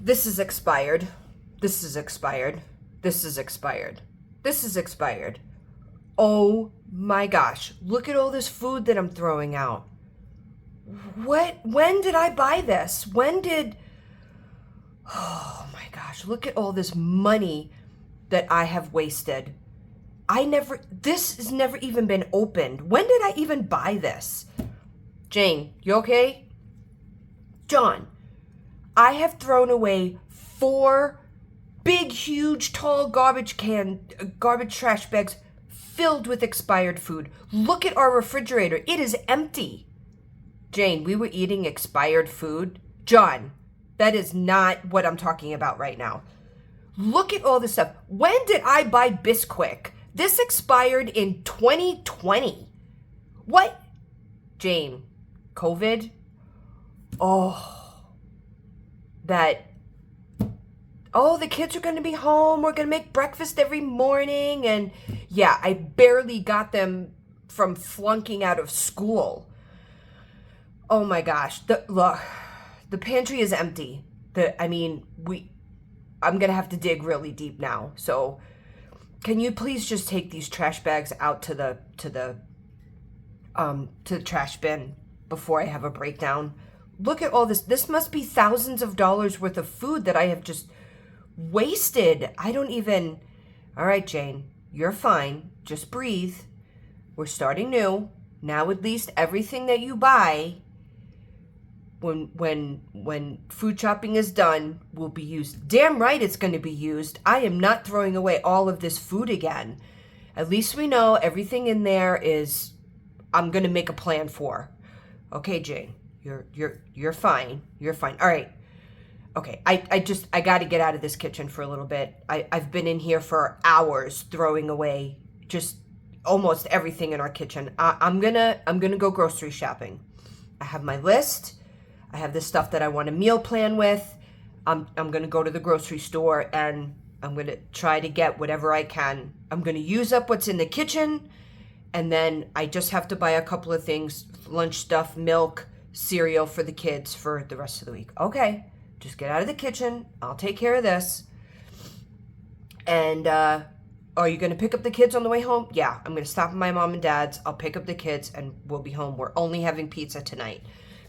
This is expired. This is expired. This is expired. This is expired. Oh my gosh. Look at all this food that I'm throwing out. When did I buy this? Oh my gosh. Look at all this money that I have wasted. This has never even been opened. When did I even buy this? Jane, you okay? John, I have thrown away 4 big, huge, tall garbage trash bags filled with expired food. Look at our refrigerator. It is empty. Jane, we were eating expired food. John, that is not what I'm talking about right now. Look at all this stuff. When did I buy Bisquick? This expired in 2020. What? Jane, COVID? Oh, the kids are going to be home. We're going to make breakfast every morning. And yeah, I barely got them from flunking out of school. Oh my gosh. Look, the pantry is empty. I'm going to have to dig really deep now. So can you please just take these trash bags out to the trash bin before I have a breakdown? Look at all this. This must be thousands of dollars worth of food that I have just wasted. All right, Jane, you're fine. Just breathe. We're starting new. Now at least everything that you buy when food shopping is done will be used. Damn right it's going to be used. I am not throwing away all of this food again. At least we know everything in there is I'm going to make a plan for. Okay, Jane. You're fine. You're fine. All right. Okay. I got to get out of this kitchen for a little bit. I've been in here for hours throwing away just almost everything in our kitchen. I'm going to go grocery shopping. I have my list. I have the stuff that I want to meal plan with. I'm going to go to the grocery store and I'm going to try to get whatever I can. I'm going to use up what's in the kitchen. And then I just have to buy a couple of things, lunch stuff, milk, cereal for the kids for the rest of the week. Okay, just get out of the kitchen. I'll take care of this. And are you going to pick up the kids on the way home? Yeah, I'm going to stop at my mom and dad's. I'll pick up the kids and we'll be home. We're only having pizza tonight.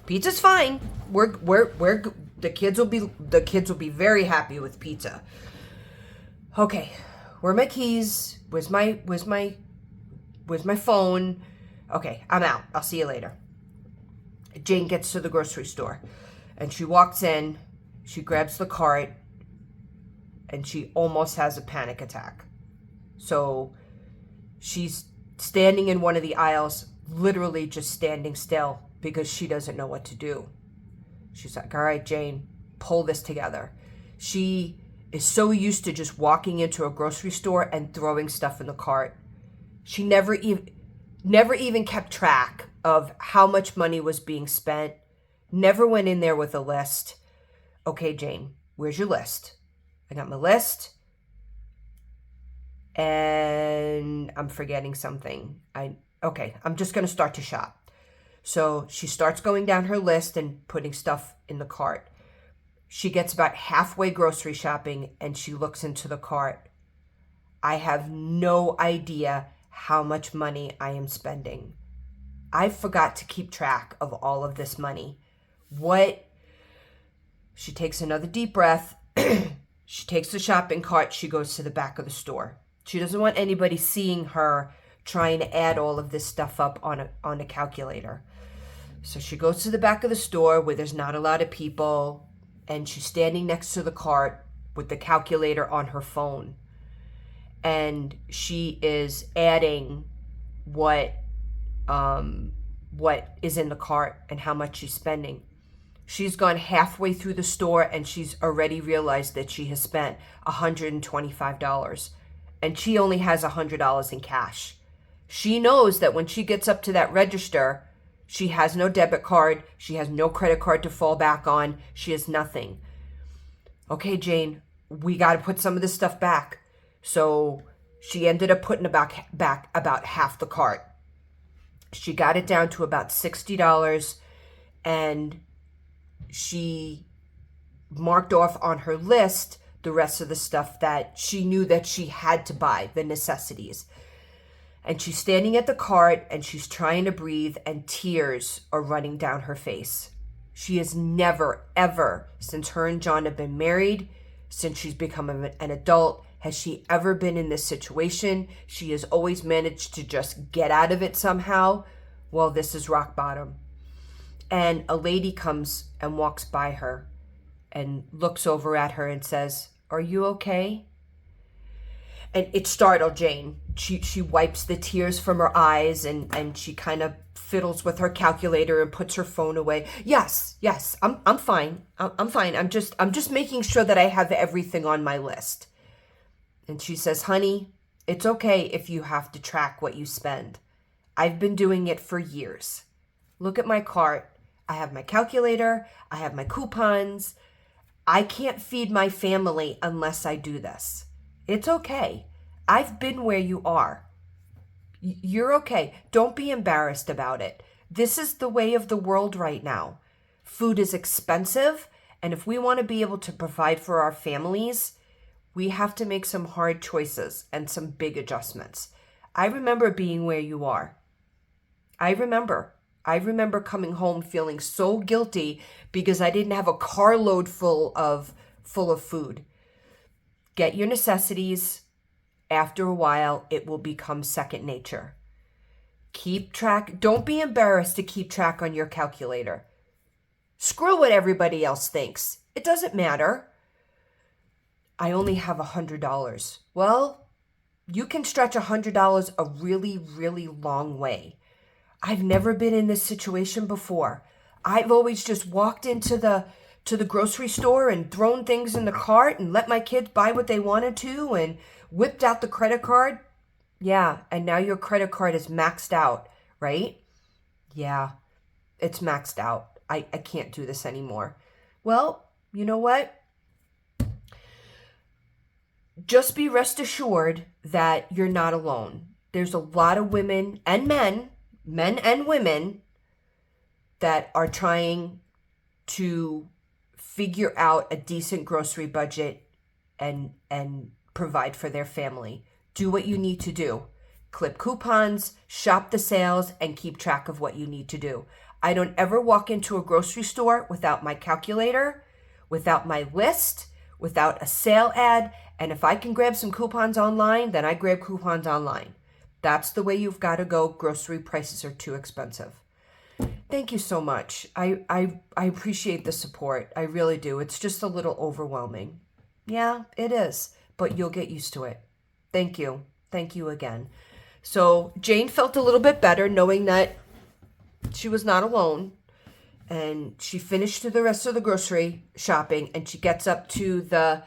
Pizza's fine. The kids will be very happy with pizza. Okay, where are my keys? Where's my phone? Okay, I'm out. I'll see you later. Jane gets to the grocery store and she walks in, she grabs the cart, and she almost has a panic attack. So she's standing in one of the aisles, literally just standing still because she doesn't know what to do. She's like, all right, Jane, pull this together. She is so used to just walking into a grocery store and throwing stuff in the cart. She never even kept track of how much money was being spent. Never went in there with a list. Okay, Jane, where's your list? I got my list. And I'm forgetting something. I'm just going to start to shop. So she starts going down her list and putting stuff in the cart. She gets about halfway grocery shopping and she looks into the cart. I have no idea how much money I am spending. I forgot to keep track of all of this money. She takes another deep breath. She takes the shopping cart. She goes to the back of the store. She doesn't want anybody seeing her trying to add all of this stuff up on a calculator. So she goes to the back of the store where there's not a lot of people, and she's standing next to the cart with the calculator on her phone. And she is adding what is in the cart and how much she's spending. She's gone halfway through the store and she's already realized that she has spent $125, and she only has $100 in cash. She knows that when she gets up to that register, she has no debit card, she has no credit card to fall back on, she has nothing. Okay, Jane, we got to put some of this stuff back. So she ended up putting back about half the cart. She got it down to about $60, and she marked off on her list the rest of the stuff that she knew that she had to buy, the necessities. And she's standing at the cart and she's trying to breathe and tears are running down her face. She has never, ever, since her and John have been married, since she's become an adult, has she ever been in this situation. She has always managed to just get out of it somehow. Well, this is rock bottom. And a lady comes and walks by her and looks over at her and says, "Are you okay?" And it startled Jane. She wipes the tears from her eyes and she kind of fiddles with her calculator and puts her phone away. Yes, I'm fine. I'm fine. I'm just making sure that I have everything on my list. And she says, "Honey, it's okay if you have to track what you spend. I've been doing it for years. Look at my cart. I have my calculator. I have my coupons. I can't feed my family unless I do this. It's okay. I've been where you are. You're okay. Don't be embarrassed about it. This is the way of the world right now. Food is expensive, and if we want to be able to provide for our families, we have to make some hard choices and some big adjustments. I remember being where you are. I remember coming home feeling so guilty because I didn't have a carload full of food. Get your necessities. After a while, it will become second nature. Keep track. Don't be embarrassed to keep track on your calculator. Screw what everybody else thinks. It doesn't matter. I only have $100. Well, you can stretch $100 a really, really long way. I've never been in this situation before. I've always just walked into the grocery store and thrown things in the cart and let my kids buy what they wanted to and whipped out the credit card. Yeah, and now your credit card is maxed out, right? Yeah, it's maxed out. I can't do this anymore. Well, you know what? Just be rest assured that you're not alone. There's a lot of women and men and women that are trying to figure out a decent grocery budget and provide for their family. Do what you need to do. Clip coupons, shop the sales, and keep track of what you need to do. I don't ever walk into a grocery store without my calculator, without my list, without a sale ad, and if I can grab some coupons online, then I grab coupons online. That's the way you've got to go. Grocery prices are too expensive. Thank you so much. I appreciate the support. I really do. It's just a little overwhelming. Yeah, it is, but you'll get used to it. Thank you. Thank you again. So Jane felt a little bit better knowing that she was not alone, and she finished the rest of the grocery shopping, and she gets up to the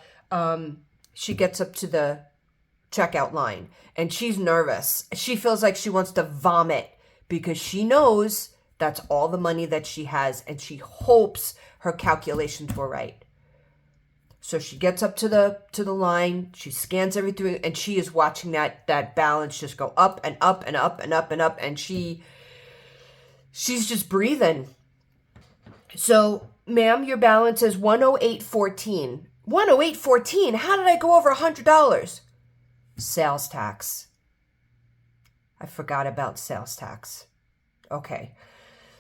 checkout line, and she's nervous. She feels like she wants to vomit because she knows that's all the money that she has, and she hopes her calculations were right. So she gets up to the line, she scans everything, and she is watching that balance just go up and up and up and up and up, and she's just breathing. So, ma'am, your balance is $108.14. $108.14? How did I go over $100? Sales tax. I forgot about sales tax. Okay.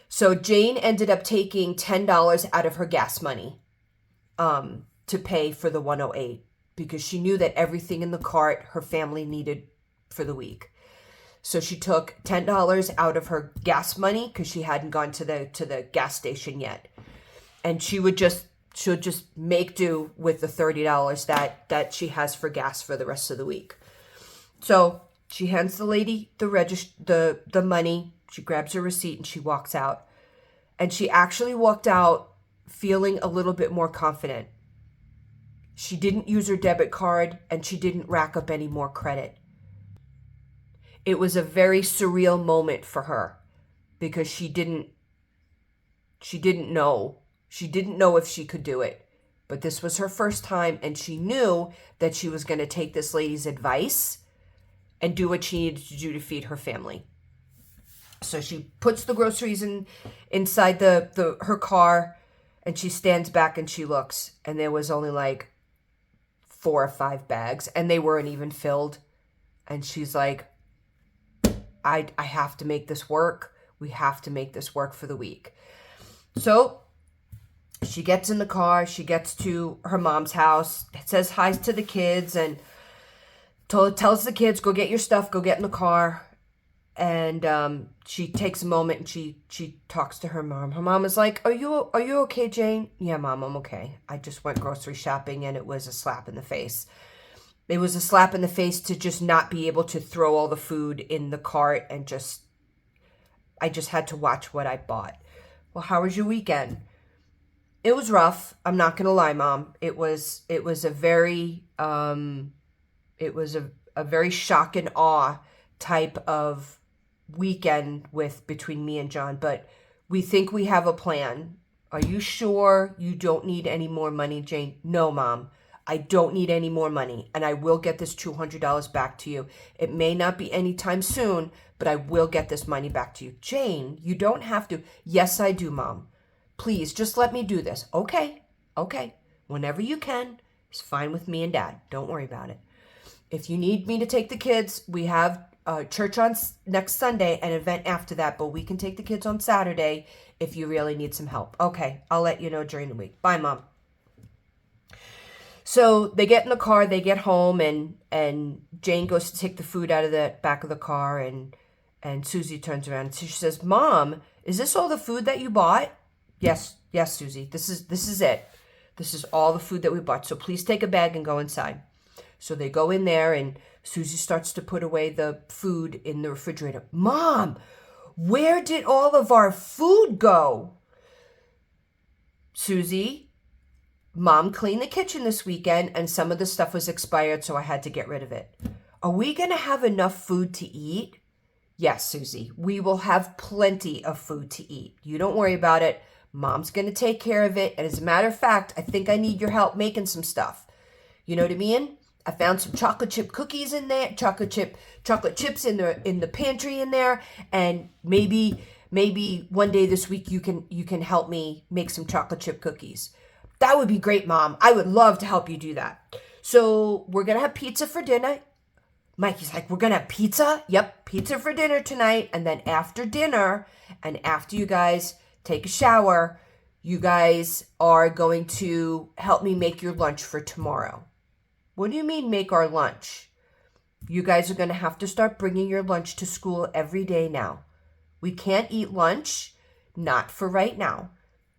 So Jane ended up taking $10 out of her gas money to pay for the 108 because she knew that everything in the cart her family needed for the week. So she took $10 out of her gas money because she hadn't gone to the gas station yet. And she'll just make do with the $30 that she has for gas for the rest of the week. So she hands the lady the money. She grabs her receipt and she walks out. And she actually walked out feeling a little bit more confident. She didn't use her debit card and she didn't rack up any more credit. It was a very surreal moment for her because she didn't know. She didn't know if she could do it. But this was her first time, and she knew that she was going to take this lady's advice and do what she needed to do to feed her family. So she puts the groceries inside her car, And she stands back and she looks, and there was only like 4 or 5 bags, and they weren't even filled. And she's like, I have to make this work. We have to make this work for the week. So she gets in the car. She gets to her mom's house, says hi to the kids, and tells the kids, go get your stuff, go get in the car. And she takes a moment and she talks to her mom. Her mom is like, are you okay, Jane? Yeah, Mom, I'm okay. I just went grocery shopping and it was a slap in the face. It was a slap in the face to just not be able to throw all the food in the cart and I just had to watch what I bought. Well, how was your weekend? It was rough. I'm not going to lie, Mom. It was a very shock and awe type of weekend between me and John, but we think we have a plan. Are you sure you don't need any more money, Jane? No, Mom, I don't need any more money, and I will get this $200 back to you. It may not be anytime soon, but I will get this money back to you. Jane, you don't have to. Yes, I do, Mom. Please, just let me do this. Okay. Whenever you can, it's fine with me and Dad. Don't worry about it. If you need me to take the kids, we have church on next Sunday, an event after that, but we can take the kids on Saturday if you really need some help. Okay, I'll let you know during the week. Bye, Mom. So they get in the car, they get home, and Jane goes to take the food out of the back of the car, and Susie turns around and she says, Mom, is this all the food that you bought? Yes, Susie, this is it. This is all the food that we bought, so please take a bag and go inside. So they go in there, and Susie starts to put away the food in the refrigerator. Mom, where did all of our food go? Susie, Mom cleaned the kitchen this weekend, and some of the stuff was expired, so I had to get rid of it. Are we going to have enough food to eat? Yes, Susie, we will have plenty of food to eat. You don't worry about it. Mom's going to take care of it. And as a matter of fact, I think I need your help making some stuff. You know what I mean? I found some chocolate chip cookies in there, chocolate chips in the pantry in there, and maybe one day this week you can help me make some chocolate chip cookies. That would be great, Mom. I would love to help you do that. So we're gonna have pizza for dinner. Mikey's like, we're gonna have pizza? Yep, pizza for dinner tonight. And then after dinner, and after you guys take a shower, you guys are going to help me make your lunch for tomorrow. What do you mean make our lunch? You guys are going to have to start bringing your lunch to school every day now. We can't eat lunch, not for right now.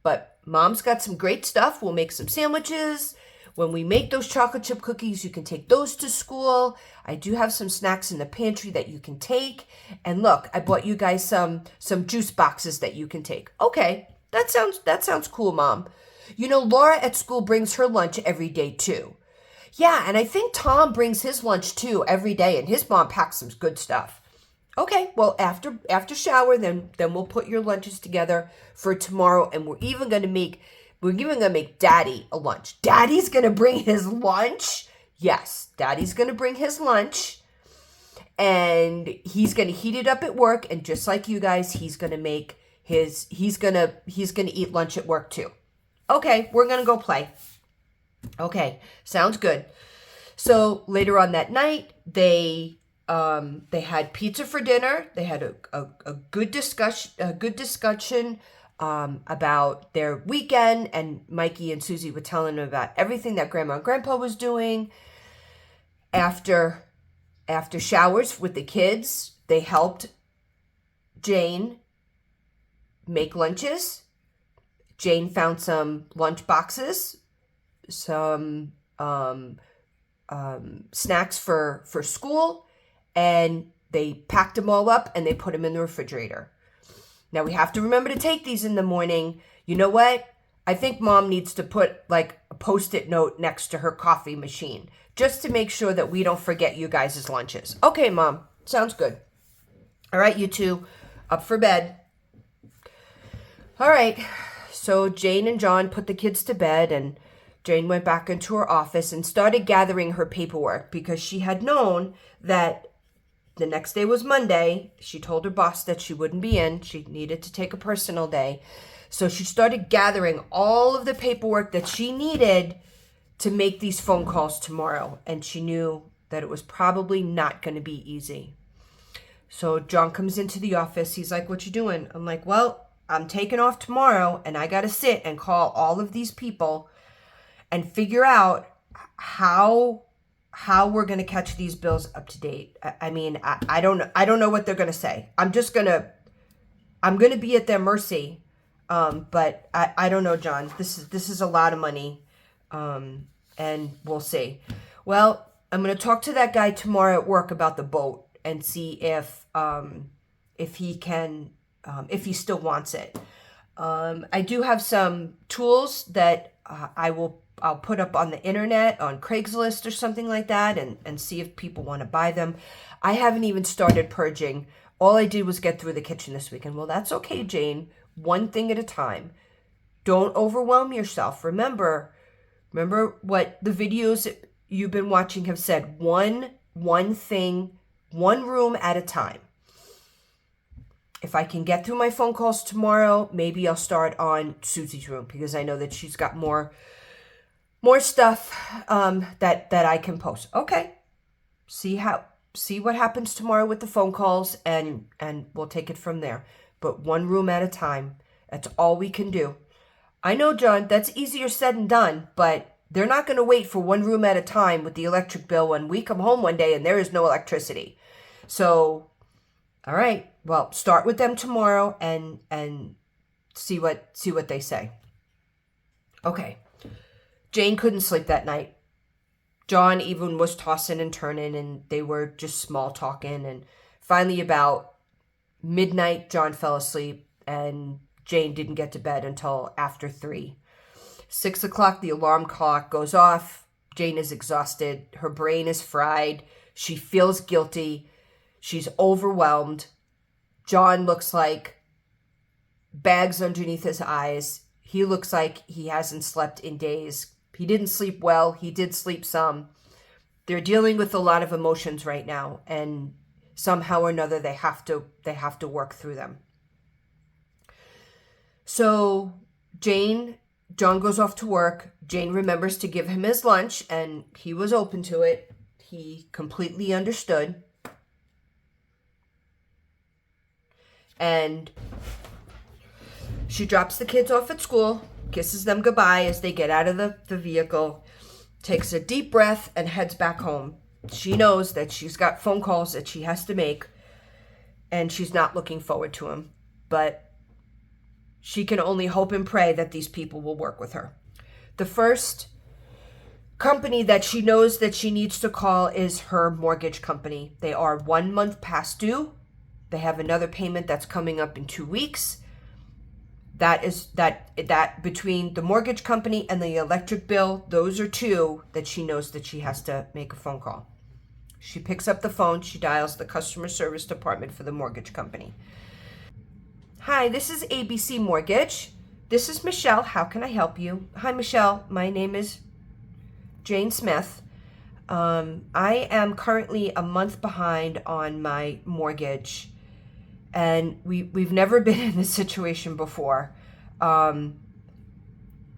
But Mom's got some great stuff. We'll make some sandwiches. When we make those chocolate chip cookies, you can take those to school. I do have some snacks in the pantry that you can take. And look, I bought you guys some juice boxes that you can take. Okay, that sounds cool, Mom. You know, Laura at school brings her lunch every day too. Yeah, and I think Tom brings his lunch too every day, and his mom packs some good stuff. Okay, well, after shower, then we'll put your lunches together for tomorrow, and we're even gonna make Daddy a lunch. Daddy's gonna bring his lunch? Yes, Daddy's gonna bring his lunch, and he's gonna heat it up at work, and just like you guys, he's gonna eat lunch at work too. Okay, we're gonna go play. Okay, sounds good. So later on that night, they had pizza for dinner. They had a good discussion about their weekend, and Mikey and Susie were telling them about everything that Grandma and Grandpa was doing. After showers with the kids, they helped Jane make lunches. Jane found some lunch boxes, some snacks for school, and they packed them all up and they put them in the refrigerator. Now we have to remember to take these in the morning. You know what? I think Mom needs to put like a Post-it note next to her coffee machine just to make sure that we don't forget you guys' lunches. Okay, Mom, sounds good. All right, you two, up for bed. All right, so Jane and John put the kids to bed, and Jane went back into her office and started gathering her paperwork because she had known that the next day was Monday. She told her boss that she wouldn't be in. She needed to take a personal day. So she started gathering all of the paperwork that she needed to make these phone calls tomorrow. And she knew that it was probably not going to be easy. So John comes into the office. He's like, what you doing? I'm like, well, I'm taking off tomorrow and I got to sit and call all of these people and figure out how we're going to catch these bills up to date. I mean, I don't know what they're going to say. I'm going to be at their mercy. But I don't know, John. This is a lot of money. And we'll see. Well, I'm going to talk to that guy tomorrow at work about the boat and see if he can, if he still wants it. I do have some tools that I'll put up on the internet, on Craigslist or something like that, and see if people want to buy them. I haven't even started purging. All I did was get through the kitchen this weekend. Well, that's okay, Jane. One thing at a time. Don't overwhelm yourself. Remember what the videos you've been watching have said. One thing, one room at a time. If I can get through my phone calls tomorrow, maybe I'll start on Susie's room because I know that she's got more stuff that I can post. Okay. See what happens tomorrow with the phone calls and we'll take it from there. But one room at a time. That's all we can do. I know, John, that's easier said than done, but they're not going to wait for one room at a time with the electric bill when we come home one day and there is no electricity. So, all right. Well, start with them tomorrow and see what they say. Okay. Jane couldn't sleep that night. John even was tossing and turning, and they were just small talking. And finally, about midnight, John fell asleep, and Jane didn't get to bed until after 3. 6 o'clock, the alarm clock goes off. Jane is exhausted. Her brain is fried. She feels guilty. She's overwhelmed. John looks like bags underneath his eyes. He looks like he hasn't slept in days. He didn't sleep well. He did sleep some. They're dealing with a lot of emotions right now, and somehow or another they have to work through them. So John goes off to work. Jane remembers to give him his lunch, and he was open to it. He completely understood. And she drops the kids off at school, kisses them goodbye as they get out of the vehicle, takes a deep breath, and heads back home. She knows that she's got phone calls that she has to make, and she's not looking forward to them. But she can only hope and pray that these people will work with her. The first company that she knows that she needs to call is her mortgage company. They are 1 month past due. They have another payment that's coming up in 2 weeks. That between the mortgage company and the electric bill, those are two that she knows that she has to make a phone call. She picks up the phone. She dials the customer service department for the mortgage company. Hi, this is ABC Mortgage. This is Michelle. How can I help you? Hi, Michelle. My name is Jane Smith. I am currently a month behind on my mortgage, and we've never been in this situation before.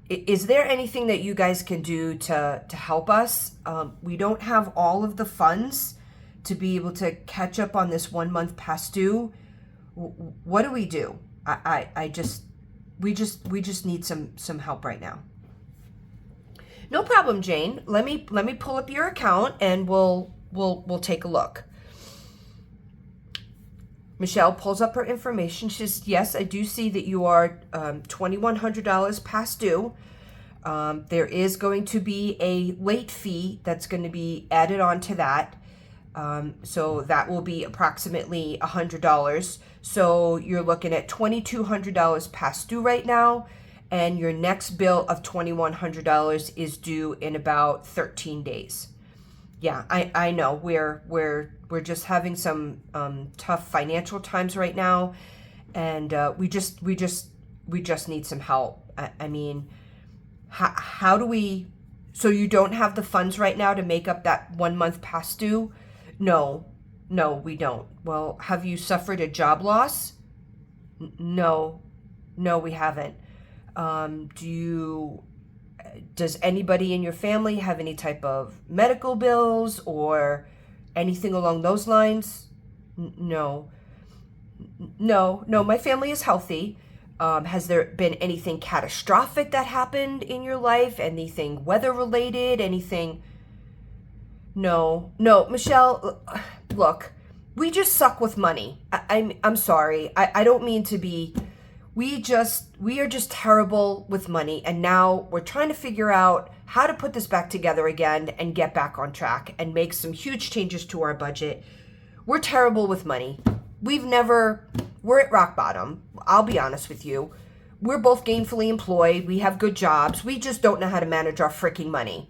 Is there anything that you guys can do to help us? We don't have all of the funds to be able to catch up on this 1 month past due. What do we do? We just need some help right now. No problem, Jane. Let me pull up your account and we'll take a look. Michelle pulls up her information. She says, yes, I do see that you are $2,100 past due. There is going to be a late fee that's going to be added on to that. So that will be approximately $100. So you're looking at $2,200 past due right now. And your next bill of $2,100 is due in about 13 days. Yeah, I know we're just having some tough financial times right now, and we just need some help. I mean, how do we? So you don't have the funds right now to make up that 1 month past due? No, we don't. Well, have you suffered a job loss? No, we haven't. Does anybody in your family have any type of medical bills or anything along those lines? No. No, my family is healthy. Has there been anything catastrophic that happened in your life? Anything weather related? Anything? No, Michelle, look, we just suck with money. I'm sorry. I don't mean to be. We are just terrible with money, and now we're trying to figure out how to put this back together again and get back on track and make some huge changes to our budget. We're terrible with money. We're at rock bottom. I'll be honest with you. We're both gainfully employed. We have good jobs. We just don't know how to manage our freaking money.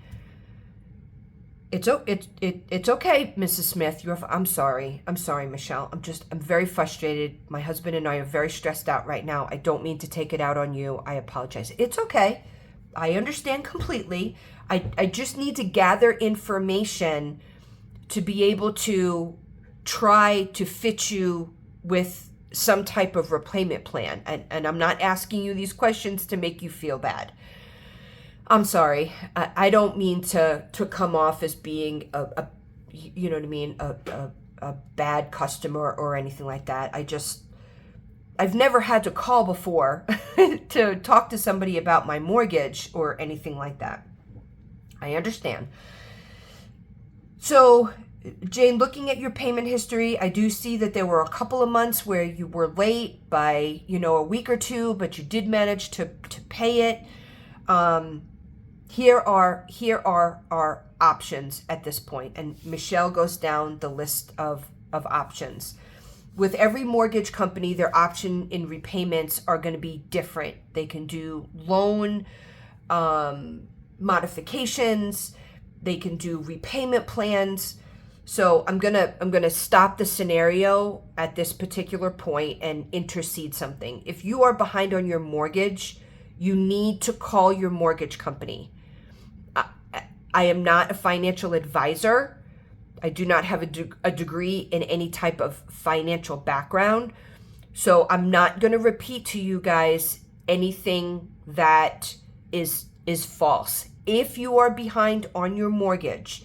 It's okay, Mrs. Smith. I'm sorry, Michelle. I'm very frustrated. My husband and I are very stressed out right now. I don't mean to take it out on you. I apologize. It's okay. I understand completely. I just need to gather information to be able to try to fit you with some type of repayment plan. And I'm not asking you these questions to make you feel bad. I'm sorry. I don't mean to come off as being a you know what I mean, a bad customer or anything like that. I've never had to call before to talk to somebody about my mortgage or anything like that. I understand. So, Jane, looking at your payment history, I do see that there were a couple of months where you were late by, a week or two, but you did manage to pay it. Here are our options at this point, and Michelle goes down the list of options. With every mortgage company, their option in repayments are going to be different. They can do loan modifications, they can do repayment plans. So I'm gonna stop the scenario at this particular point and intercede something. If you are behind on your mortgage, you need to call your mortgage company. I am not a financial advisor. I do not have a degree in any type of financial background. So I'm not going to repeat to you guys anything that is false. If you are behind on your mortgage,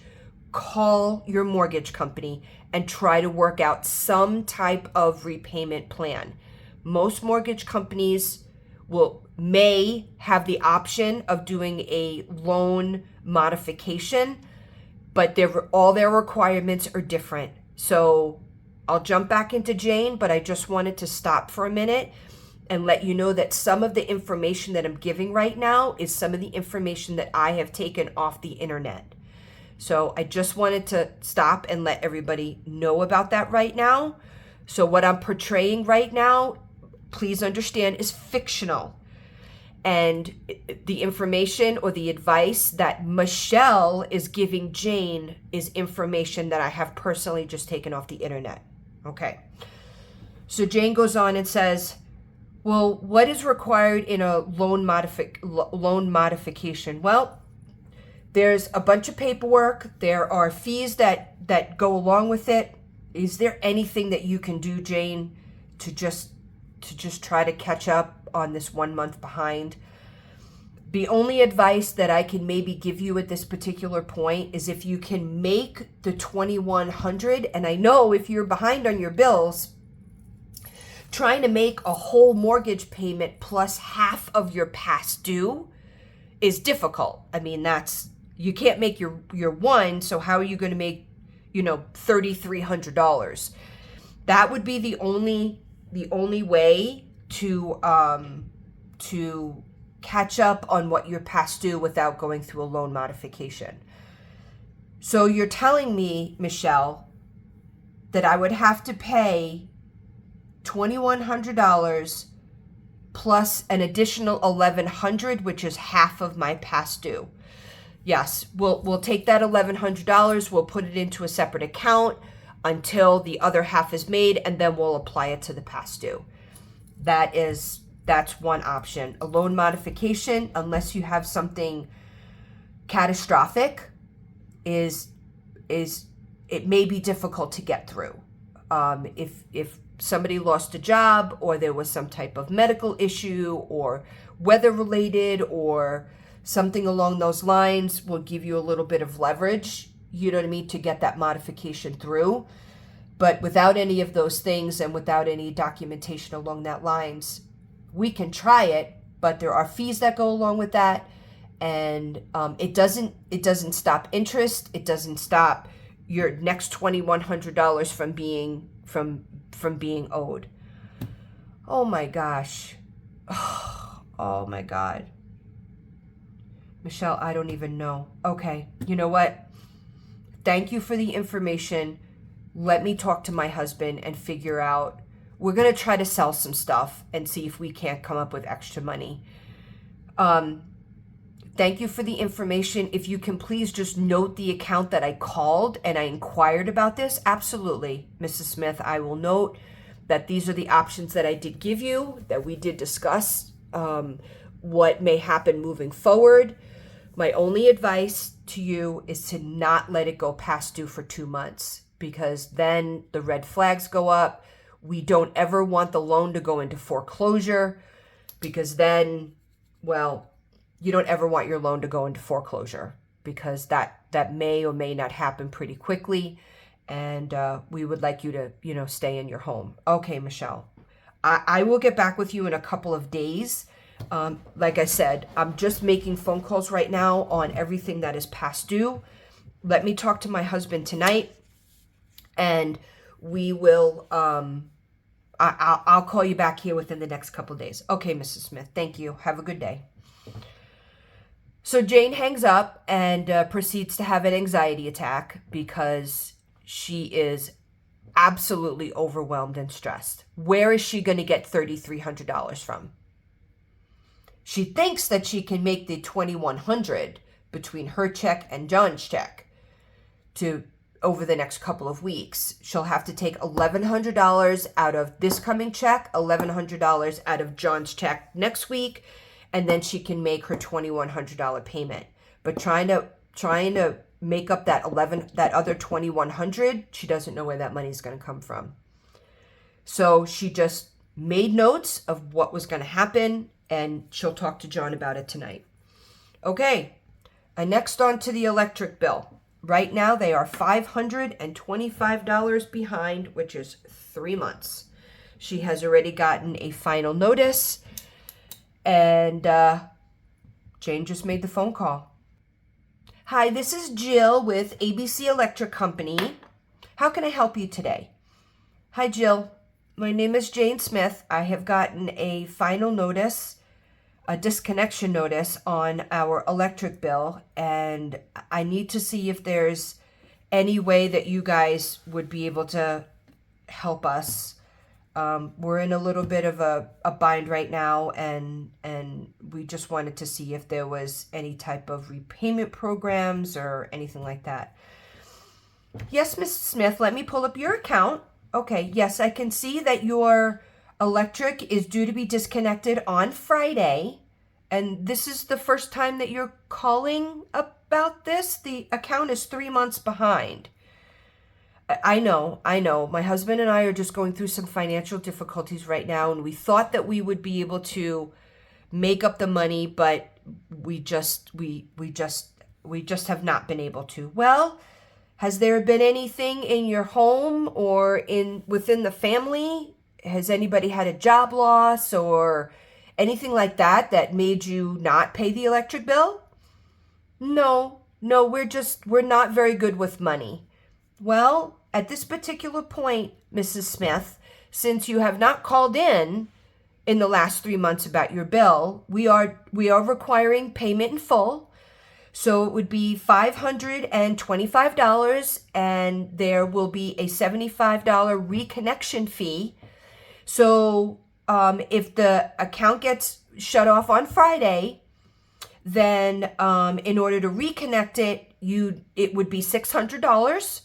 call your mortgage company and try to work out some type of repayment plan. Most mortgage companies may have the option of doing a loan modification, but all their requirements are different. So I'll jump back into Jane, but I just wanted to stop for a minute and let you know that some of the information that I'm giving right now is some of the information that I have taken off the internet. So I just wanted to stop and let everybody know about that right now. So what I'm portraying right now, please understand, is fictional. And the information or the advice that Michelle is giving Jane is information that I have personally just taken off the internet. Okay. So Jane goes on and says, well, what is required in a loan modification? Well, there's a bunch of paperwork. There are fees that go along with it. Is there anything that you can do, Jane, to just try to catch up on this 1 month behind? The only advice that I can maybe give you at this particular point is if you can make the $2,100, and I know if you're behind on your bills, trying to make a whole mortgage payment plus half of your past due is difficult. I mean, you can't make your one, so how are you going to make, $3,300? That would be the only way to catch up on what you're past due without going through a loan modification. So you're telling me, Michelle, that I would have to pay $2,100 plus an additional $1,100, which is half of my past due. Yes, we'll take that $1,100, we'll put it into a separate account until the other half is made, and then we'll apply it to the past due. That's one option. A loan modification, unless you have something catastrophic, it may be difficult to get through. if somebody lost a job or there was some type of medical issue or weather related or something along those lines, will give you a little bit of leverage, you know what I mean, to get that modification through. But without any of those things and without any documentation along that lines, we can try it, but there are fees that go along with that. And it doesn't stop interest. It doesn't stop your next $2,100 from being owed. Oh my gosh. Oh my God. Michelle, I don't even know. Okay, you know what? Thank you for the information. Let me talk to my husband and figure out. We're going to try to sell some stuff and see if we can't come up with extra money. Thank you for the information. If you can please just note the account that I called and I inquired about this. Absolutely, Mrs. Smith. I will note that these are the options that I did give you, that we did discuss what may happen moving forward. My only advice to you is to not let it go past due for 2 months, because then the red flags go up. We don't ever want the loan to go into foreclosure, because then, well, you don't ever want your loan to go into foreclosure, because that may or may not happen pretty quickly. And we would like you to, stay in your home. Okay, Michelle, I will get back with you in a couple of days. Like I said, I'm just making phone calls right now on everything that is past due. Let me talk to my husband tonight, and we will, I'll call you back here within the next couple of days. Okay, Mrs. Smith, thank you. Have a good day. So Jane hangs up and proceeds to have an anxiety attack because she is absolutely overwhelmed and stressed. Where is she going to get $3,300 from? She thinks that she can make the $2,100 between her check and John's check over the next couple of weeks. She'll have to take $1,100 out of this coming check, $1,100 out of John's check next week, and then she can make her $2,100 payment. But trying to make up that other $2,100, she doesn't know where that money is going to come from. So she just made notes of what was going to happen, and she'll talk to John about it tonight. Okay, next on to the electric bill. Right now they are $525 behind, which is 3 months. She has already gotten a final notice, and Jane just made the phone call. Hi, this is Jill with ABC Electric Company. How can I help you today? Hi, Jill. My name is Jane Smith. I have gotten a final notice, a disconnection notice on our electric bill, and I need to see if there's any way that you guys would be able to help us. We're in a little bit of a bind right now, and we just wanted to see if there was any type of repayment programs or anything like that. Yes, Ms. Smith, let me pull up your account. Okay, yes, I can see that your electric is due to be disconnected on Friday, and this is the first time that you're calling about this. The account is 3 months behind. I know. My husband and I are just going through some financial difficulties right now, and we thought that we would be able to make up the money, but we just have not been able to. Well, has there been anything in your home or within the family? Has anybody had a job loss or anything like that made you not pay the electric bill? No, we're not very good with money. Well, at this particular point, Mrs. Smith, since you have not called in the last 3 months about your bill, we are requiring payment in full. So it would be $525, and there will be a $75 reconnection fee. So if the account gets shut off on Friday, then in order to reconnect it, it would be $600.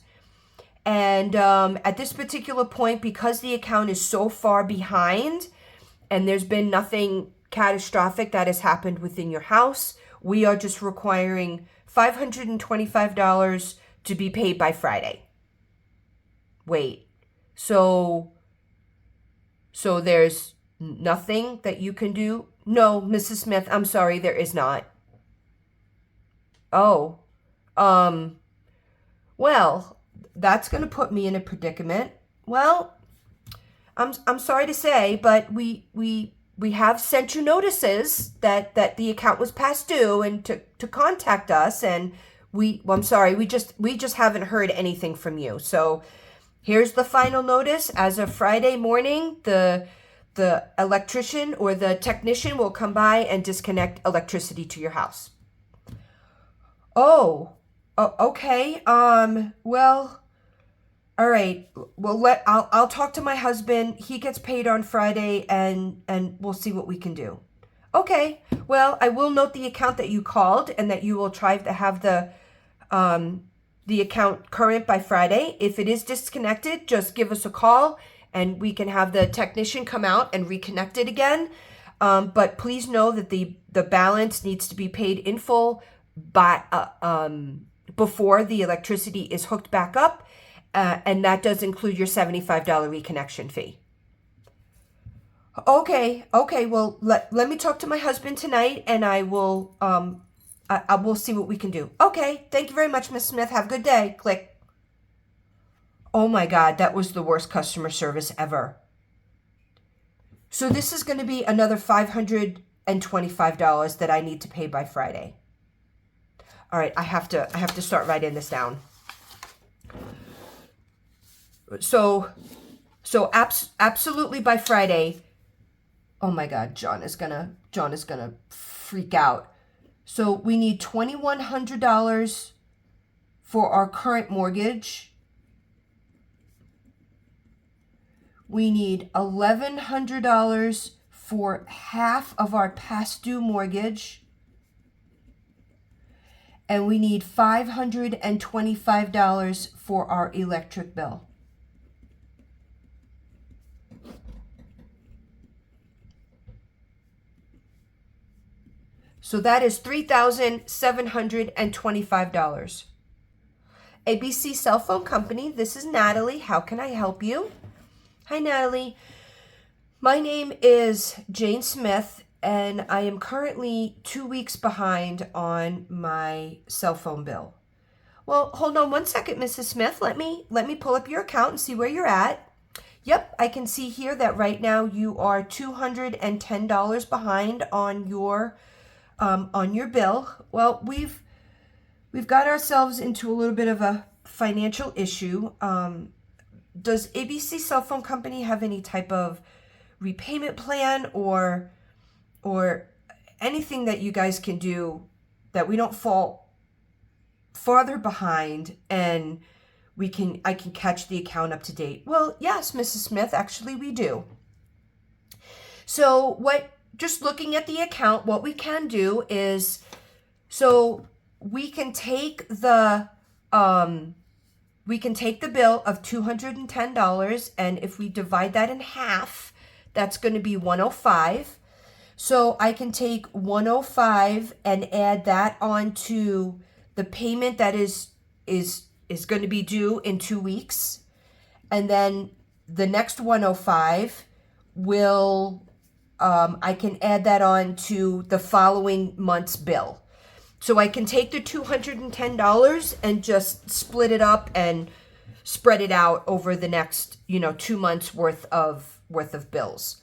And at this particular point, because the account is so far behind and there's been nothing catastrophic that has happened within your house, we are just requiring $525 to be paid by Friday. Wait, So there's nothing that you can do? No, Mrs. Smith, I'm sorry, there is not. Oh, um, well, that's going to put me in a predicament. Well, I'm sorry to say, but we have sent you notices that the account was past due and to contact us, and I'm sorry, we just haven't heard anything from you. So here's the final notice. As of Friday morning, the electrician or the technician will come by and disconnect electricity to your house. Oh, okay. Well, all right. Well, I'll talk to my husband. He gets paid on Friday, and we'll see what we can do. Okay. Well, I will note the account that you called and that you will try to have the account current by Friday. If it is disconnected, just give us a call and we can have the technician come out and reconnect it again. But please know that the balance needs to be paid in full by before the electricity is hooked back up, and that does include your $75 reconnection fee. Okay. Well, let me talk to my husband tonight, and I will see what we can do. Okay. Thank you very much, Miss Smith. Have a good day. Click. Oh my God, that was the worst customer service ever. So this is going to be another $525 that I need to pay by Friday. All right, I have to start writing this down. So absolutely by Friday. Oh my God, John is gonna freak out. So we need $2,100 for our current mortgage. We need $1,100 for half of our past due mortgage. And we need $525 for our electric bill. So that is $3,725. ABC Cell Phone Company, this is Natalie. How can I help you? Hi, Natalie. My name is Jane Smith, and I am currently 2 weeks behind on my cell phone bill. Well, hold on one second, Mrs. Smith. Let me pull up your account and see where you're at. Yep, I can see here that right now you are $210 behind on your bill. Well, we've got ourselves into a little bit of a financial issue. Does ABC Cell Phone Company have any type of repayment plan or anything that you guys can do that we don't fall farther behind and I can catch the account up to date? Well, yes, Mrs. Smith, actually we do. So just looking at the account, what we can do is, so we can take the bill of $210, and if we divide that in half, that's going to be $105. So I can take $105 and add that onto the payment that is going to be due in 2 weeks, and then the next $105 will I can add that on to the following month's bill. So I can take the $210 and just split it up and spread it out over the next, 2 months worth of bills.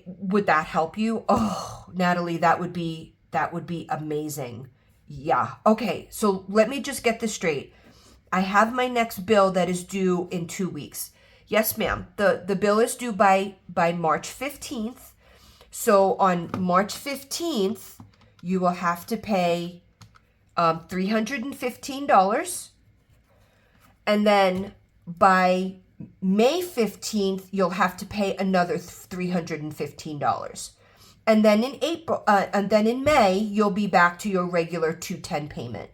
Would that help you? Oh, Natalie, that would be amazing. Yeah. Okay. So let me just get this straight. I have my next bill that is due in 2 weeks. Yes, ma'am. The bill is due by March 15th. So on March 15th, you will have to pay $315. And then by May 15th, you'll have to pay another $315. And then in May, you'll be back to your regular $210 payment.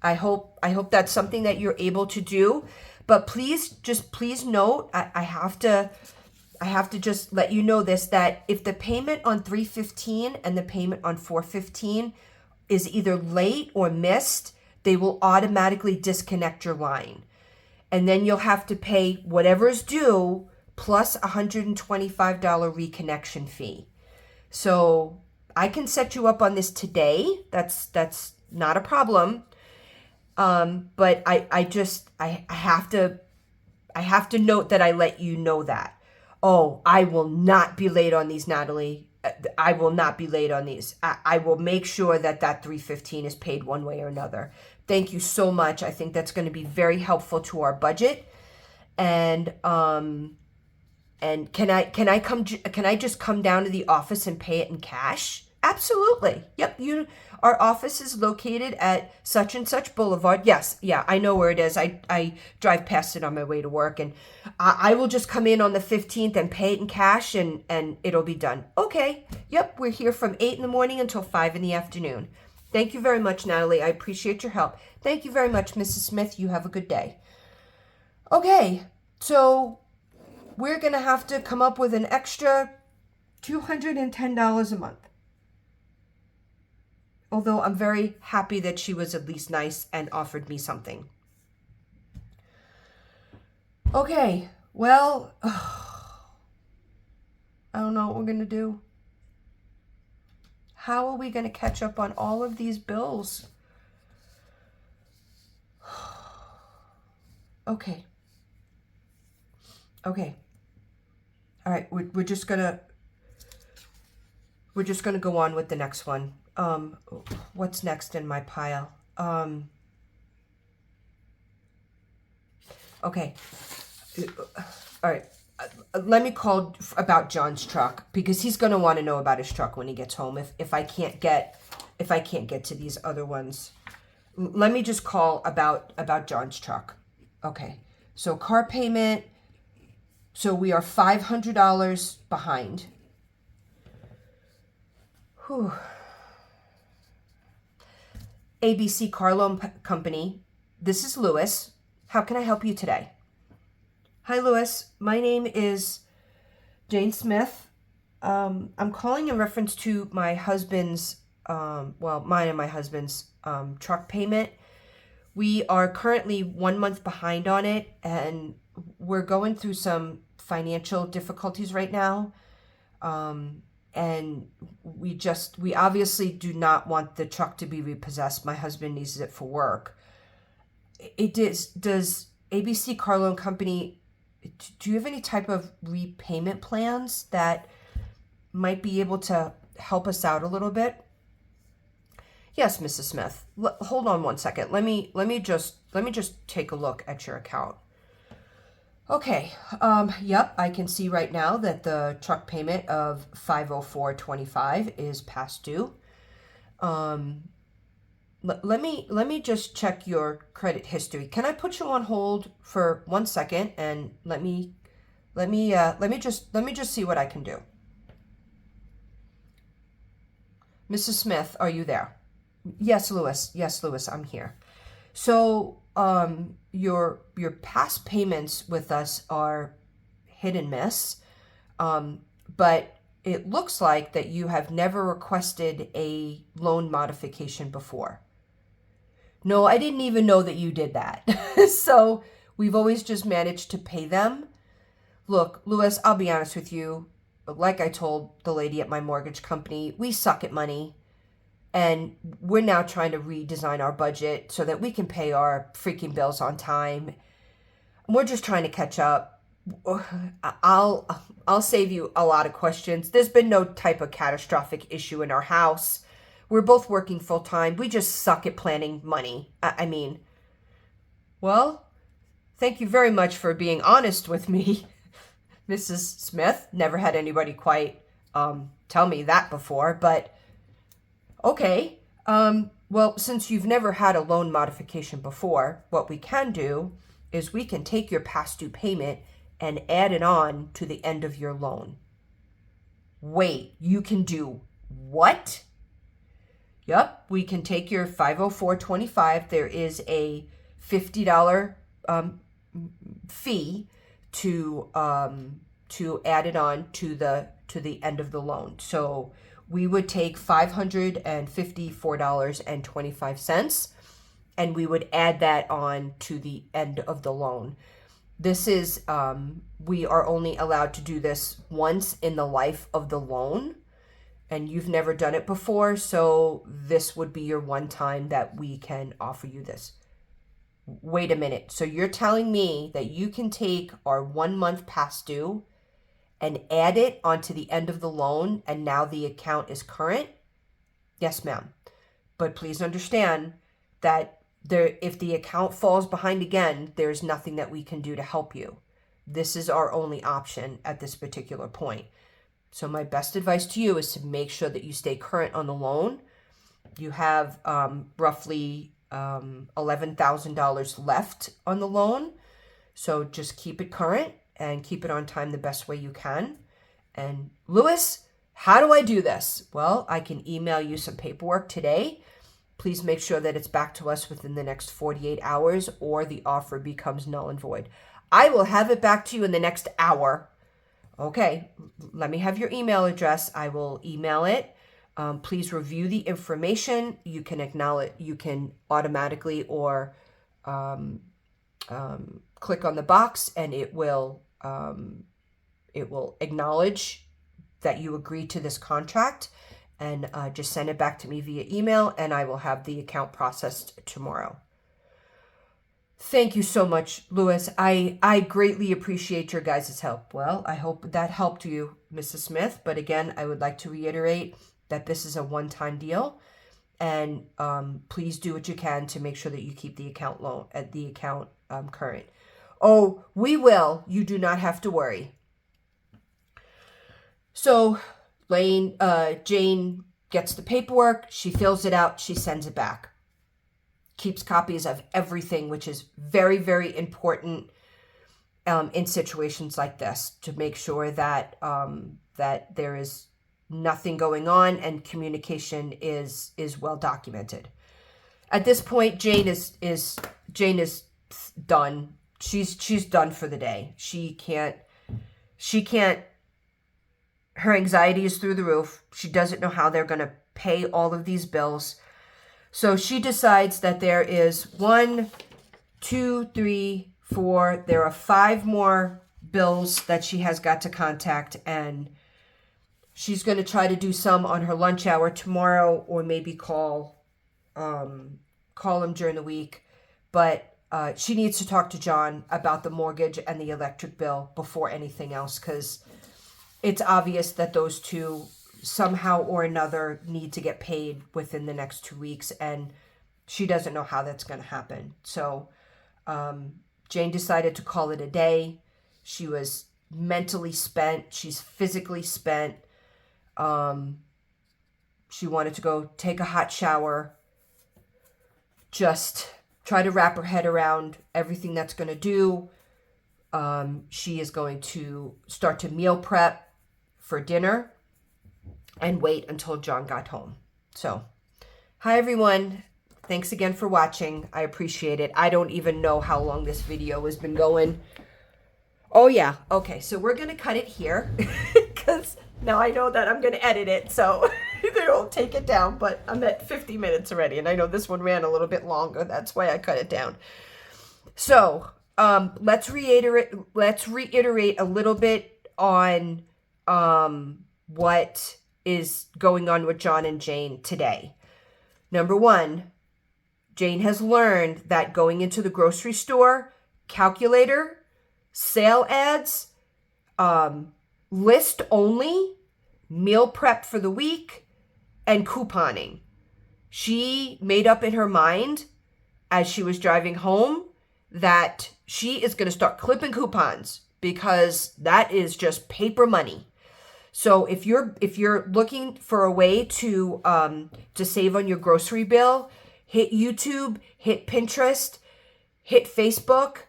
I hope that's something that you're able to do. But please note, I have to just let you know this, that if the payment on 3/15 and the payment on 4/15 is either late or missed, they will automatically disconnect your line. and then you'll have to pay whatever's due plus $125 reconnection fee. So I can set you up on this today. That's not a problem. But I have to note that I let you know that. Oh, I will not be late on these, Natalie. I will not be late on these. I will make sure that $315 is paid one way or another. Thank you so much. I think that's going to be very helpful to our budget. And can I just come down to the office and pay it in cash? Absolutely. Yep. Our office is located at such and such Boulevard. Yes. Yeah, I know where it is. I drive past it on my way to work, and I will just come in on the 15th and pay it in cash, and it'll be done. Okay. Yep. We're here from 8 in the morning until 5 in the afternoon. Thank you very much, Natalie. I appreciate your help. Thank you very much, Mrs. Smith. You have a good day. Okay. So we're going to have to come up with an extra $210 a month. Although I'm very happy that she was at least nice and offered me something. Okay, well, I don't know what we're going to do. How are we going to catch up on all of these bills? Okay. All right, we're just gonna go on with the next one. What's next in my pile? Okay. All right. Let me call about John's truck, because he's going to want to know about his truck when he gets home. If I can't get to these other ones, let me just call about John's truck. Okay. So car payment. So we are $500 behind. Whew. ABC Car Loan Company. This is Lewis. How can I help you today? Hi, Lewis. My name is Jane Smith. I'm calling in reference to my husband's, mine and my husband's truck payment. We are currently 1 month behind on it, and we're going through some financial difficulties right now. And we obviously do not want the truck to be repossessed. My husband needs it for work. Does ABC Car Loan Company, do you have any type of repayment plans that might be able to help us out a little bit? Yes, Mrs. Smith. Hold on one second. Let me just take a look at your account. Okay, yep, I can see right now that the truck payment of $504.25 is past due. Let me just check your credit history. Can I put you on hold for 1 second, and let me just see what I can do. Mrs. Smith, are you there? Yes, Lewis. Yes, Lewis, I'm here. So, your past payments with us are hit and miss, but it looks like that you have never requested a loan modification before. No, I didn't even know that you did that. So we've always just managed to pay them. Look, Lewis, I'll be honest with you. Like I told the lady at my mortgage company, we suck at money. And we're now trying to redesign our budget so that we can pay our freaking bills on time. We're just trying to catch up. I'll save you a lot of questions. There's been no type of catastrophic issue in our house. We're both working full time. We just suck at planning money. Well, thank you very much for being honest with me, Mrs. Smith. Never had anybody quite tell me that before, but okay. Well, since you've never had a loan modification before, what we can do is we can take your past due payment and add it on to the end of your loan. Wait, you can do what? Yep, we can take your $504.25. There is a $50 fee to add it on to the end of the loan. So we would take $554.25, and we would add that on to the end of the loan. This is, we are only allowed to do this once in the life of the loan, and you've never done it before, so this would be your one time that we can offer you this. Wait a minute. So you're telling me that you can take our 1 month past due and add it onto the end of the loan, and now the account is current? Yes, ma'am. But please understand that if the account falls behind again, there's nothing that we can do to help you. This is our only option at this particular point. So my best advice to you is to make sure that you stay current on the loan. You have roughly $11,000 left on the loan. So just keep it current and keep it on time the best way you can. And Louis, how do I do this? Well, I can email you some paperwork today. Please make sure that it's back to us within the next 48 hours or the offer becomes null and void. I will have it back to you in the next hour. Okay, let me have your email address. I will email it. Please review the information. You can acknowledge, you can automatically or click on the box, and it will acknowledge that you agree to this contract, and just send it back to me via email, and I will have the account processed tomorrow. Thank you so much, Louis. I greatly appreciate your guys' help. Well, I hope that helped you, Mrs. Smith. But again, I would like to reiterate that this is a one-time deal, and please do what you can to make sure that you keep the account current. Oh, we will. You do not have to worry. So Jane gets the paperwork. She fills it out. She sends it back. Keeps copies of everything, which is very, very important in situations like this, to make sure that that there is nothing going on and communication is well documented. At this point, Jane is done. She's done for the day. She can't. Her anxiety is through the roof. She doesn't know how they're going to pay all of these bills. So she decides that there is 1, 2, 3, 4. There are 5 more bills that she has got to contact, and she's going to try to do some on her lunch hour tomorrow, or maybe call him during the week. But she needs to talk to John about the mortgage and the electric bill before anything else, because it's obvious that those two somehow or another need to get paid within the next 2 weeks, and she doesn't know how that's going to happen. So Jane decided to call it a day. She was mentally spent. She's physically spent. She wanted to go take a hot shower, just try to wrap her head around everything that's going to do. She is going to start to meal prep for dinner and wait until John got home. So, hi everyone. Thanks again for watching. I appreciate it. I don't even know how long this video has been going. Oh yeah. Okay, so we're going to cut it here because now I know that I'm going to edit it, so they'll take it down, but I'm at 50 minutes already, and I know this one ran a little bit longer. That's why I cut it down. So, let's reiterate a little bit on what is going on with John and Jane today. Number 1, Jane has learned that going into the grocery store, calculator, sale ads, list only, meal prep for the week, and couponing. She made up in her mind as she was driving home that she is going to start clipping coupons, because that is just paper money. So if you're looking for a way to save on your grocery bill, hit YouTube, hit Pinterest, hit Facebook.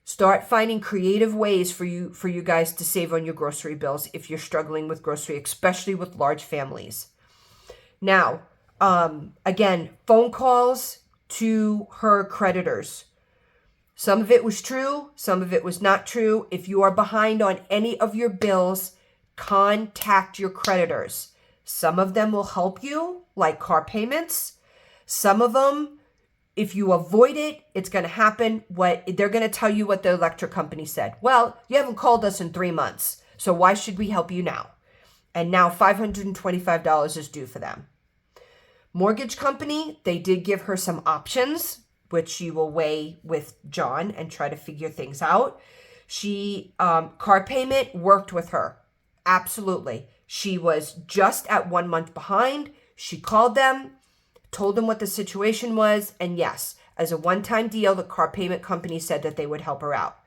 Start finding creative ways for you guys to save on your grocery bills if you're struggling with grocery, especially with large families. Now, again, phone calls to her creditors. Some of it was true, some of it was not true. If you are behind on any of your bills, contact your creditors. Some of them will help you, like car payments. Some of them If you avoid it, it's going to happen. They're going to tell you what the electric company said. Well, you haven't called us in 3 months, so why should we help you now? And now $525 is due for them. Mortgage company, they did give her some options, which she will weigh with John and try to figure things out. Car payment worked with her. Absolutely. She was just at 1 month behind. She called them, told them what the situation was, and yes, as a one-time deal, the car payment company said that they would help her out.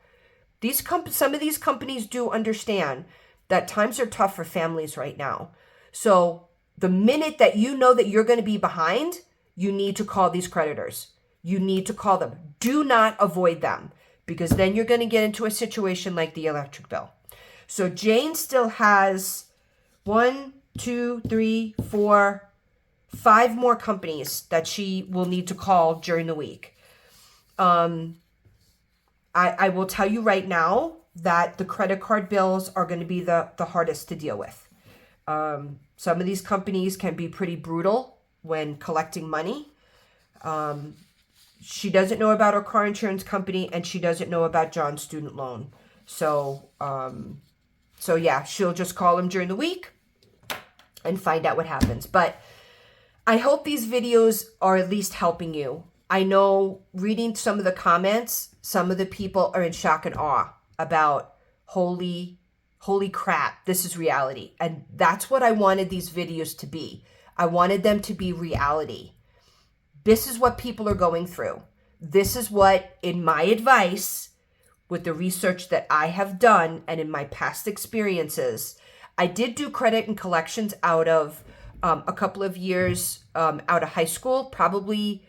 Some of these companies do understand that times are tough for families right now. So the minute that you know that you're going to be behind, you need to call these creditors. You need to call them. Do not avoid them, because then you're going to get into a situation like the electric bill. So Jane still has 1, 2, 3, 4, 5 more companies that she will need to call during the week. I will tell you right now that the credit card bills are going to be the hardest to deal with. Some of these companies can be pretty brutal when collecting money. She doesn't know about her car insurance company, and she doesn't know about John's student loan. So yeah, she'll just call him during the week and find out what happens. But I hope these videos are at least helping you. I know reading some of the comments, some of the people are in shock and awe about holy crap, this is reality. And that's what I wanted these videos to be. I wanted them to be reality. This is what people are going through. This is what, in my advice, with the research that I have done and in my past experiences, I did do credit and collections out of a couple of years out of high school, probably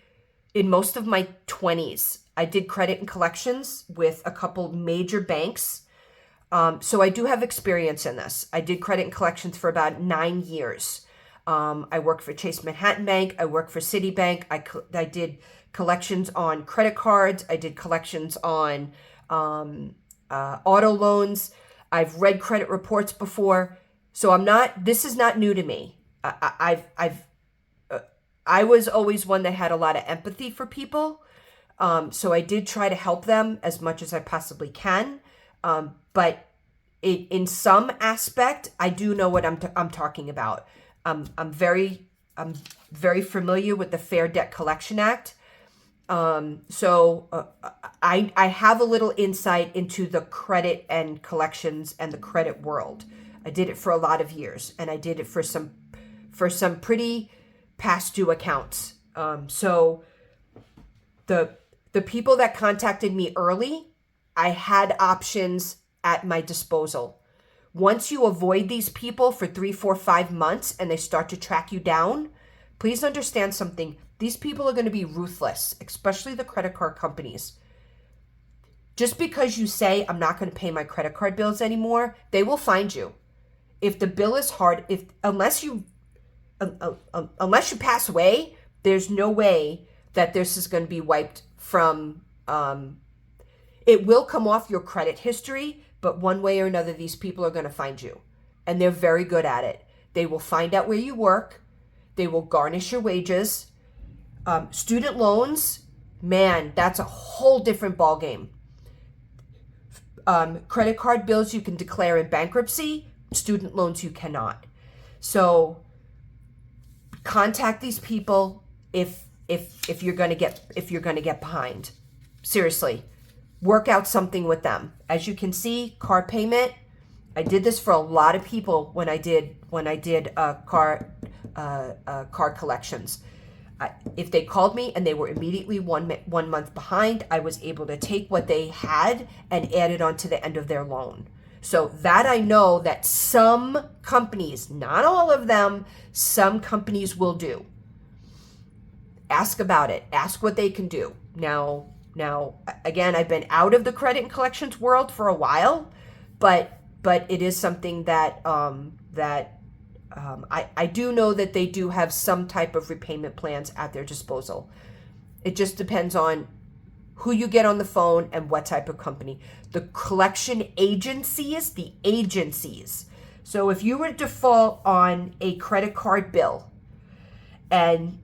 in most of my 20s. I did credit and collections with a couple major banks. So I do have experience in this. I did credit and collections for about 9 years. I worked for Chase Manhattan Bank. I worked for Citibank. I did collections on credit cards. I did collections on auto loans. I've read credit reports before. So this is not new to me. I was always one that had a lot of empathy for people. So I did try to help them as much as I possibly can. But in some aspect, I do know what I'm talking about. I'm very familiar with the Fair Debt Collection Act. So I have a little insight into the credit and collections and the credit world. I did it for a lot of years, and I did it for some pretty past due accounts. So the people that contacted me early, I had options at my disposal. Once you avoid these people for 3, 4, 5 months and they start to track you down, please understand something. These people are going to be ruthless, especially the credit card companies. Just because you say, I'm not going to pay my credit card bills anymore, they will find you. If the bill is hard, unless you pass away, there's no way that this is going to be wiped from, it will come off your credit history, but one way or another, these people are going to find you. And they're very good at it. They will find out where you work. They will garnish your wages. Student loans, man, that's a whole different ballgame. Credit card bills you can declare in bankruptcy. Student loans you cannot. So contact these people if you're going to get behind. Seriously, work out something with them. As you can see, car payment. I did this for a lot of people when I did car collections. If they called me and they were immediately one month behind, I was able to take what they had and add it on to the end of their loan. So that I know that some companies, not all of them, some companies will do. Ask about it. Ask what they can do. Now, again, I've been out of the credit and collections world for a while, but it is something that I do know that they do have some type of repayment plans at their disposal. It just depends on who you get on the phone and what type of company. The collection agencies, the agencies. So if you were to default on a credit card bill and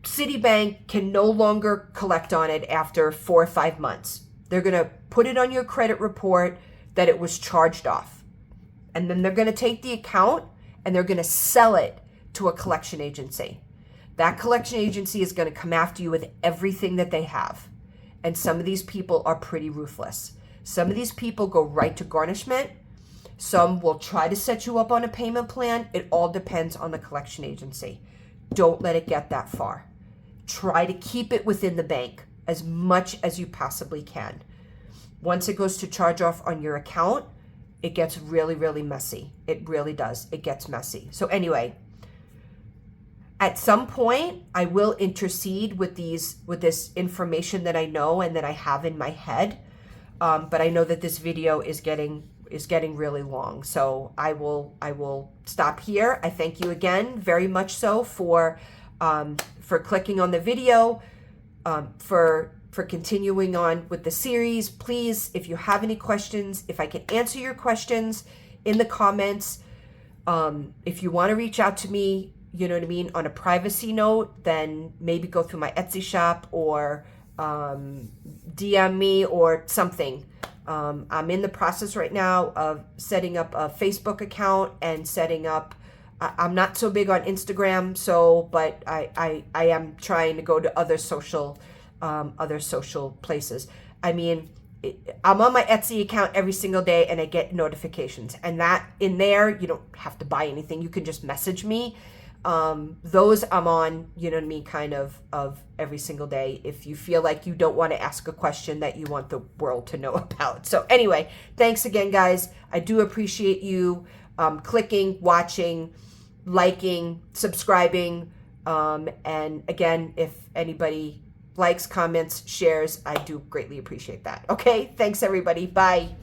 Citibank can no longer collect on it after 4 or 5 months. They're going to put it on your credit report that it was charged off. And then they're going to take the account and they're going to sell it to a collection agency. That collection agency is going to come after you with everything that they have. And some of these people are pretty ruthless. Some of these people go right to garnishment. Some will try to set you up on a payment plan. It all depends on the collection agency. Don't let it get that far. Try to keep it within the bank as much as you possibly can. Once it goes to charge off on your account, it gets really, really messy. It really does. It gets messy. So anyway, at some point, I will intercede with this information that I know and that I have in my head. But I know that this video is getting really long. So I will stop here. I thank you again very much so for clicking on the video, for continuing on with the series. Please, if you have any questions, if I can answer your questions in the comments, if you want to reach out to me, you know what I mean, on a privacy note, then maybe go through my Etsy shop or DM me or something. I'm in the process right now of setting up a Facebook account and setting up, I'm not so big on Instagram, but I am trying to go to other social places. I mean, I'm on my Etsy account every single day and I get notifications, and that in there, you don't have to buy anything. You can just message me. Those I'm on, you know what I mean, kind of every single day if you feel like you don't want to ask a question that you want the world to know about. So anyway, thanks again, guys. I do appreciate you clicking, watching, liking, subscribing. And again, if anybody likes, comments, shares, I do greatly appreciate that. Okay, thanks everybody. Bye.